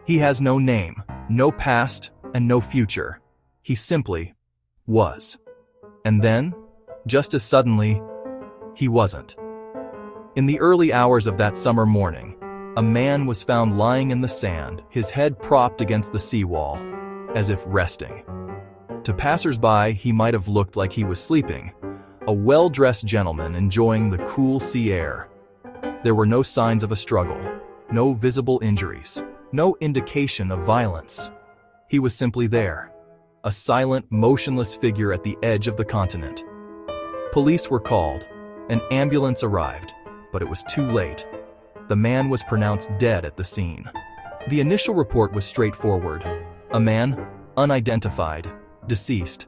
He has no name, no past, and no future. He simply was. And then, just as suddenly, he wasn't. In the early hours of that summer morning, a man was found lying in the sand, his head propped against the seawall, as if resting. To passers-by, he might have looked like he was sleeping, a well-dressed gentleman enjoying the cool sea air. There were no signs of a struggle, no visible injuries, no indication of violence. He was simply there, a silent, motionless figure at the edge of the continent. Police were called. An ambulance arrived, but it was too late. The man was pronounced dead at the scene. The initial report was straightforward. A man, unidentified, deceased.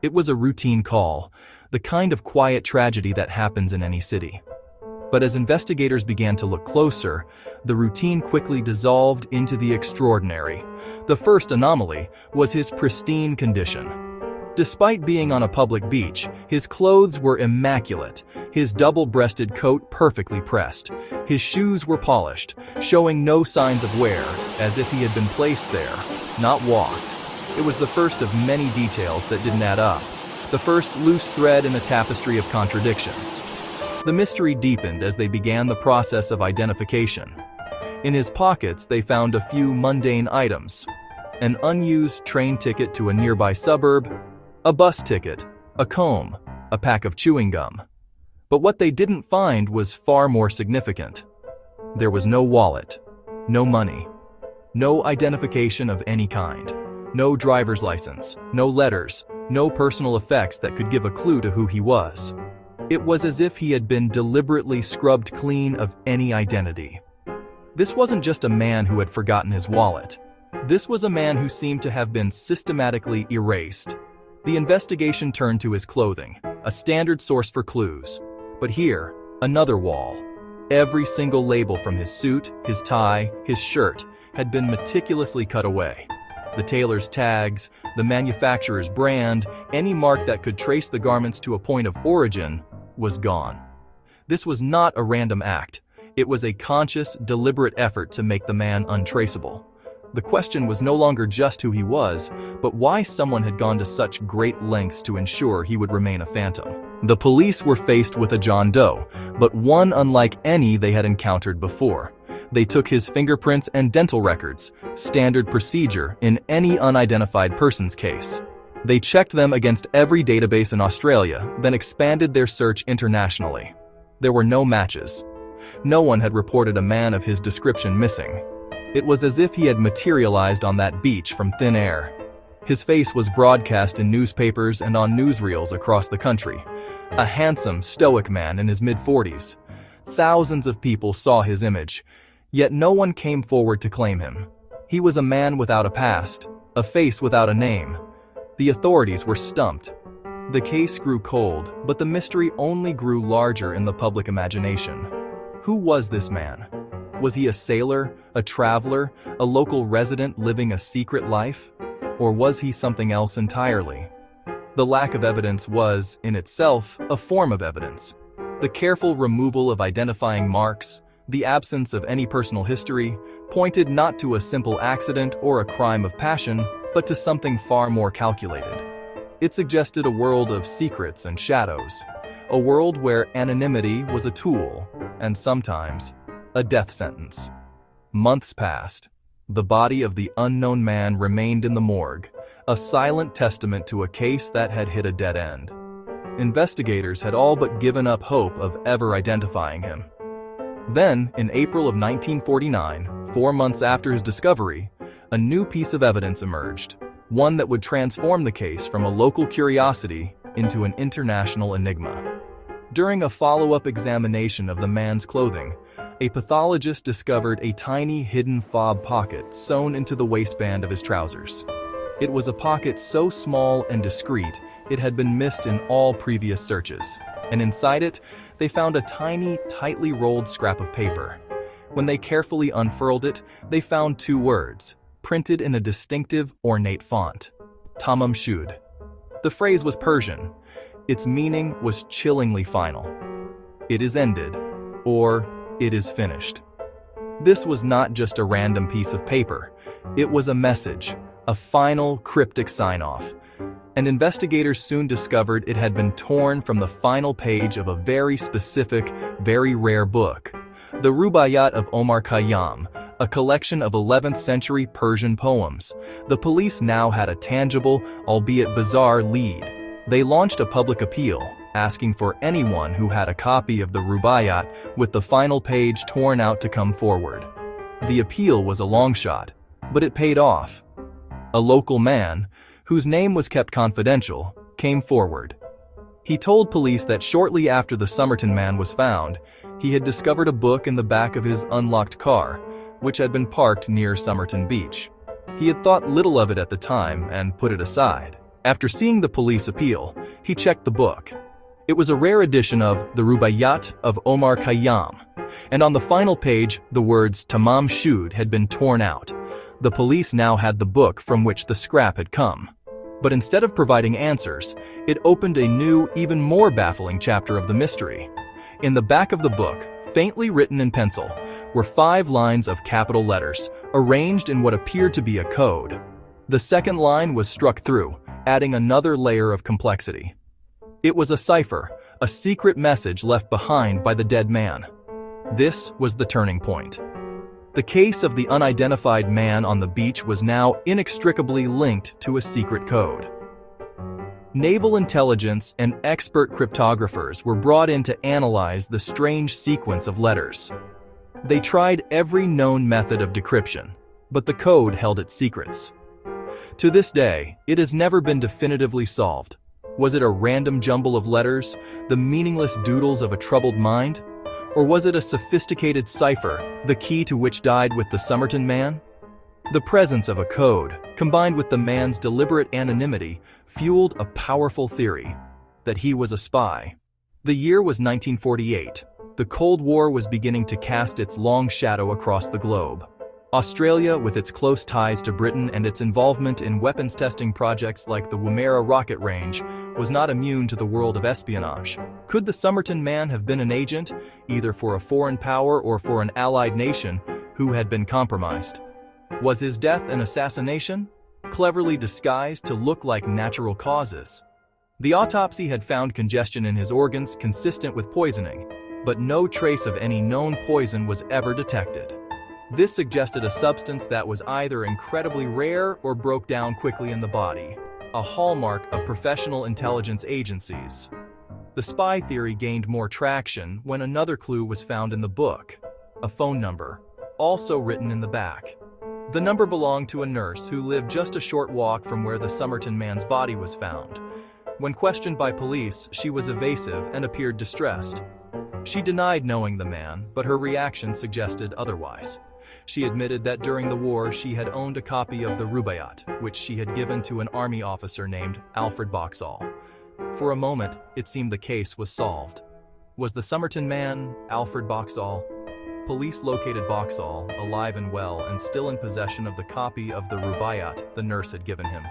It was a routine call, the kind of quiet tragedy that happens in any city. But as investigators began to look closer, the routine quickly dissolved into the extraordinary. The first anomaly was his pristine condition. Despite being on a public beach, his clothes were immaculate, his double-breasted coat perfectly pressed. His shoes were polished, showing no signs of wear, as if he had been placed there, not walked. It was the first of many details that didn't add up, the first loose thread in a tapestry of contradictions. The mystery deepened as they began the process of identification. In his pockets, they found a few mundane items: an unused train ticket to a nearby suburb, a bus ticket, a comb, a pack of chewing gum. But what they didn't find was far more significant. There was no wallet, no money, no identification of any kind, no driver's license, no letters, no personal effects that could give a clue to who he was. It was as if he had been deliberately scrubbed clean of any identity. This wasn't just a man who had forgotten his wallet. This was a man who seemed to have been systematically erased. The investigation turned to his clothing, a standard source for clues. But here, another wall. Every single label from his suit, his tie, his shirt had been meticulously cut away. The tailor's tags, the manufacturer's brand, any mark that could trace the garments to a point of origin was gone. This was not a random act. It was a conscious, deliberate effort to make the man untraceable. The question was no longer just who he was, but why someone had gone to such great lengths to ensure he would remain a phantom. The police were faced with a John Doe, but one unlike any they had encountered before. They took his fingerprints and dental records, standard procedure in any unidentified person's case. They checked them against every database in Australia, then expanded their search internationally. There were no matches. No one had reported a man of his description missing. It was as if he had materialized on that beach from thin air. His face was broadcast in newspapers and on newsreels across the country. A handsome, stoic man in his mid-40s. Thousands of people saw his image, yet no one came forward to claim him. He was a man without a past, a face without a name. The authorities were stumped. The case grew cold, but the mystery only grew larger in the public imagination. Who was this man? Was he a sailor, a traveler, a local resident living a secret life? Or was he something else entirely? The lack of evidence was, in itself, a form of evidence. The careful removal of identifying marks, the absence of any personal history, pointed not to a simple accident or a crime of passion, but to something far more calculated. It suggested a world of secrets and shadows, a world where anonymity was a tool, and sometimes a death sentence. Months passed. The body of the unknown man remained in the morgue, a silent testament to a case that had hit a dead end. Investigators had all but given up hope of ever identifying him. Then, in April of 1949, 4 months after his discovery, a new piece of evidence emerged, one that would transform the case from a local curiosity into an international enigma. During a follow-up examination of the man's clothing, a pathologist discovered a tiny hidden fob pocket sewn into the waistband of his trousers. It was a pocket so small and discreet, it had been missed in all previous searches, and inside it, they found a tiny, tightly rolled scrap of paper. When they carefully unfurled it, they found 2 words, printed in a distinctive, ornate font: Tamam Shud. The phrase was Persian. Its meaning was chillingly final. It is ended, or it is finished. This was not just a random piece of paper. It was a message, a final cryptic sign-off. And investigators soon discovered it had been torn from the final page of a very specific, very rare book, the Rubaiyat of Omar Khayyam, a collection of 11th century Persian poems. The police now had a tangible, albeit bizarre, lead. They launched a public appeal, asking for anyone who had a copy of the Rubaiyat with the final page torn out to come forward. The appeal was a long shot, but it paid off. A local man, whose name was kept confidential, came forward. He told police that shortly after the Somerton Man was found, he had discovered a book in the back of his unlocked car, which had been parked near Somerton Beach. He had thought little of it at the time and put it aside. After seeing the police appeal, he checked the book. It was a rare edition of the Rubaiyat of Omar Khayyam, and on the final page, the words Tamam Shud had been torn out. The police now had the book from which the scrap had come. But instead of providing answers, it opened a new, even more baffling chapter of the mystery. In the back of the book, faintly written in pencil, were 5 lines of capital letters, arranged in what appeared to be a code. The second line was struck through, adding another layer of complexity. It was a cipher, a secret message left behind by the dead man. This was the turning point. The case of the unidentified man on the beach was now inextricably linked to a secret code. Naval intelligence and expert cryptographers were brought in to analyze the strange sequence of letters. They tried every known method of decryption, but the code held its secrets. To this day, it has never been definitively solved. Was it a random jumble of letters, the meaningless doodles of a troubled mind? Or was it a sophisticated cipher, the key to which died with the Somerton Man? The presence of a code, combined with the man's deliberate anonymity, fueled a powerful theory that he was a spy. The year was 1948. The Cold War was beginning to cast its long shadow across the globe. Australia, with its close ties to Britain and its involvement in weapons testing projects like the Woomera rocket range, was not immune to the world of espionage. Could the Somerton Man have been an agent, either for a foreign power or for an allied nation, who had been compromised? Was his death an assassination, cleverly disguised to look like natural causes? The autopsy had found congestion in his organs consistent with poisoning, but no trace of any known poison was ever detected. This suggested a substance that was either incredibly rare or broke down quickly in the body, a hallmark of professional intelligence agencies. The spy theory gained more traction when another clue was found in the book, a phone number, also written in the back. The number belonged to a nurse who lived just a short walk from where the Somerton Man's body was found. When questioned by police, she was evasive and appeared distressed. She denied knowing the man, but her reaction suggested otherwise. She admitted that during the war she had owned a copy of the Rubaiyat, which she had given to an army officer named Alfred Boxall. For a moment, it seemed the case was solved. Was the Somerton Man Alfred Boxall? Police located Boxall, alive and well and still in possession of the copy of the Rubaiyat the nurse had given him.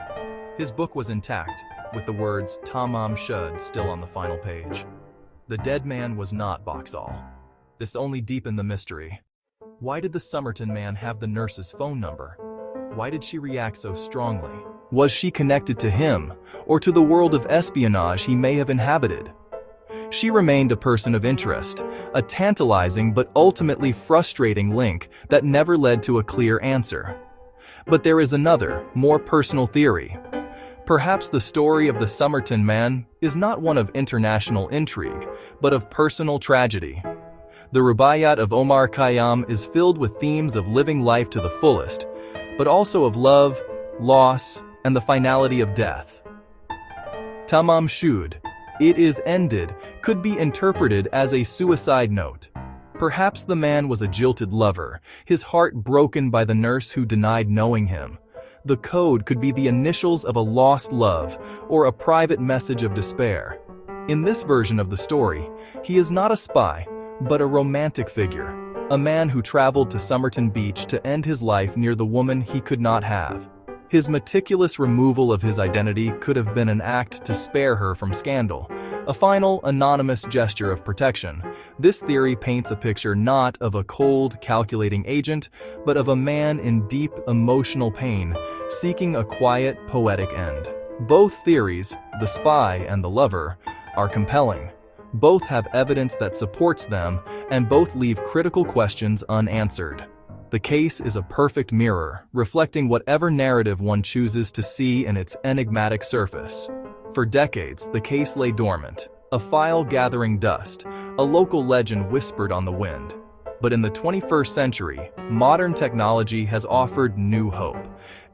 His book was intact, with the words Tamam Shud still on the final page. The dead man was not Boxall. This only deepened the mystery. Why did the Somerton Man have the nurse's phone number? Why did she react so strongly? Was she connected to him, or to the world of espionage he may have inhabited? She remained a person of interest, a tantalizing but ultimately frustrating link that never led to a clear answer. But there is another, more personal theory. Perhaps the story of the Somerton Man is not one of international intrigue, but of personal tragedy. The Rubaiyat of Omar Khayyam is filled with themes of living life to the fullest, but also of love, loss, and the finality of death. Tamam Shud, it is ended, could be interpreted as a suicide note. Perhaps the man was a jilted lover, his heart broken by the nurse who denied knowing him. The code could be the initials of a lost love or a private message of despair. In this version of the story, he is not a spy, but a romantic figure, a man who traveled to Somerton Beach to end his life near the woman he could not have. His meticulous removal of his identity could have been an act to spare her from scandal, A final, anonymous gesture of protection. This theory paints a picture not of a cold, calculating agent, but of a man in deep emotional pain, seeking a quiet, poetic end. Both theories, the spy and the lover, are compelling. Both have evidence that supports them, and both leave critical questions unanswered. The case is a perfect mirror, reflecting whatever narrative one chooses to see in its enigmatic surface. For decades, the case lay dormant, a file gathering dust, a local legend whispered on the wind. But in the 21st century, modern technology has offered new hope.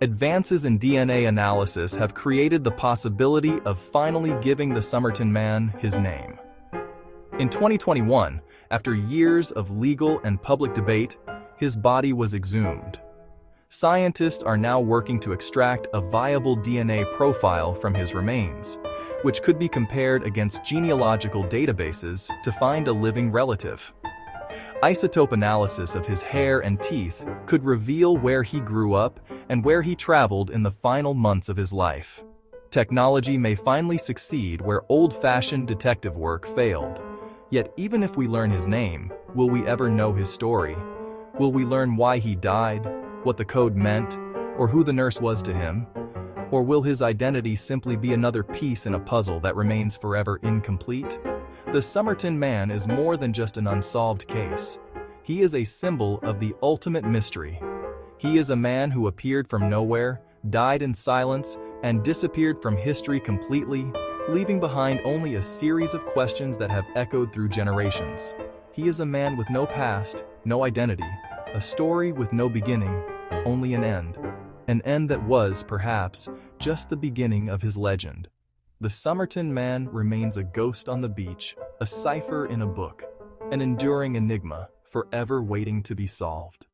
Advances in DNA analysis have created the possibility of finally giving the Somerton Man his name. In 2021, after years of legal and public debate, his body was exhumed. Scientists are now working to extract a viable DNA profile from his remains, which could be compared against genealogical databases to find a living relative. Isotope analysis of his hair and teeth could reveal where he grew up and where he traveled in the final months of his life. Technology may finally succeed where old-fashioned detective work failed. Yet even if we learn his name, will we ever know his story? Will we learn why he died, what the code meant, or who the nurse was to him? Or will his identity simply be another piece in a puzzle that remains forever incomplete? The Somerton Man is more than just an unsolved case. He is a symbol of the ultimate mystery. He is a man who appeared from nowhere, died in silence, and disappeared from history completely, leaving behind only a series of questions that have echoed through generations. He is a man with no past, no identity, a story with no beginning, only an end that was, perhaps, just the beginning of his legend. The Somerton Man remains a ghost on the beach, a cipher in a book, an enduring enigma, forever waiting to be solved.